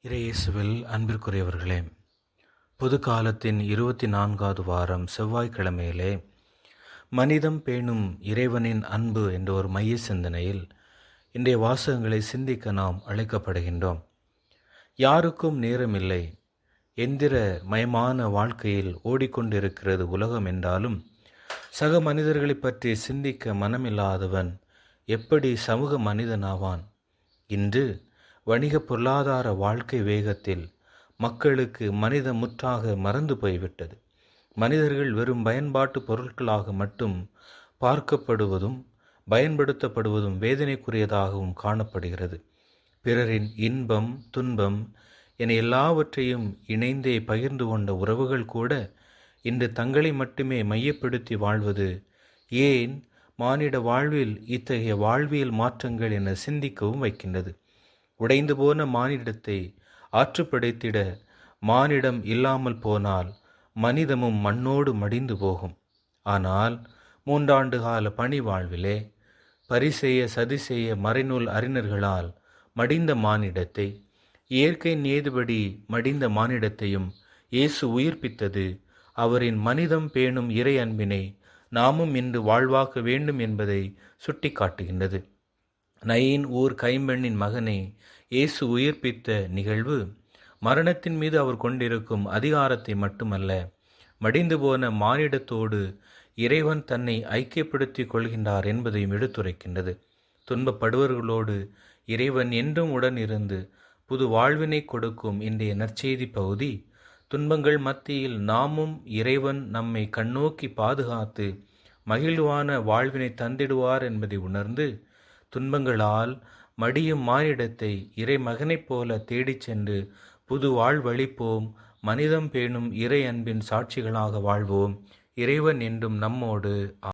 இறையேசுவில் அன்பிற்குரியவர்களே, பொது காலத்தின் 24வது வாரம் செவ்வாய்க்கிழமையிலே மனிதம் பேணும் இறைவனின் அன்பு என்ற ஒரு மைய சிந்தனையில் இன்றைய வாசகங்களை சிந்திக்க நாம் அழைக்கப்படுகின்றோம். யாருக்கும் நேரமில்லை, எந்திர மயமான வாழ்க்கையில் ஓடிக்கொண்டிருக்கிறது உலகம் என்றாலும் சக மனிதர்களை பற்றி சிந்திக்க மனமில்லாதவன் எப்படி சமூக மனிதனாவான்? இன்று வணிக பொருளாதார வாழ்க்கை வேகத்தில் மக்களுக்கு மனிதம் முற்றாக மறந்து போய்விட்டது. மனிதர்கள் வெறும் பயன்பாட்டு பொருட்களாக மட்டும் பார்க்கப்படுவதும் பயன்படுத்தப்படுவதும் வேதனைக்குரியதாகவும் காணப்படுகிறது. பிறரின் இன்பம் துன்பம் என எல்லாவற்றையும் இணைந்தே பகிர்ந்து கொண்ட உறவுகள் கூட இன்று தங்களை மட்டுமே மையப்படுத்தி வாழ்வது ஏன் மானிட வாழ்வில் இத்தகைய வாழ்வியல் மாற்றங்கள் என சிந்திக்கவும் வைக்கின்றது. உடைந்து போன மானிடத்தை ஆற்றுப்படுத்திட மானிடம் இல்லாமல் போனால் மனிதமும் மண்ணோடு மடிந்து போகும். ஆனால் 3 ஆண்டு கால பணி வாழ்விலே பரிசெய்ய சதிசெய்ய மறைநூல் அறிஞர்களால் மடிந்த மானிடத்தை, இயற்கை நேதுபடி மடிந்த மானிடத்தையும் இயேசு உயிர்ப்பித்தது அவரின் மனிதம் பேணும் இறை அன்பினை நாமும் இன்று வாழ்வாக்க வேண்டும் என்பதை சுட்டி காட்டுகின்றது. நயின் ஊர் கைம்பெண்ணின் மகனை இயேசு உயிர்ப்பித்த நிகழ்வு மரணத்தின் மீது அவர் கொண்டிருக்கும் அதிகாரத்தை மட்டுமல்ல, மடிந்து போன மானிடத்தோடு இறைவன் தன்னை ஐக்கியப்படுத்திக் கொள்கின்றார் என்பதையும் எடுத்துரைக்கின்றது. துன்பப்படுவர்களோடு இறைவன் என்றும் உடன் இருந்து புது வாழ்வினை கொடுக்கும் இன்றைய நற்செய்தி பகுதி, துன்பங்கள் மத்தியில் நாமும் இறைவன் நம்மை கண்ணோக்கி பாதுகாத்து மகிழ்வான வாழ்வினை தந்திடுவார் என்பதை உணர்ந்து துன்பங்களால் மடியும் மானிடத்தை இறை மகனைப் போல தேடிச் சென்று புது வாழ்வளிப்போம். மனிதம் பேணும் இறை அன்பின் சாட்சிகளாக வாழ்வோம். இறைவன் என்றும் நம்மோடு.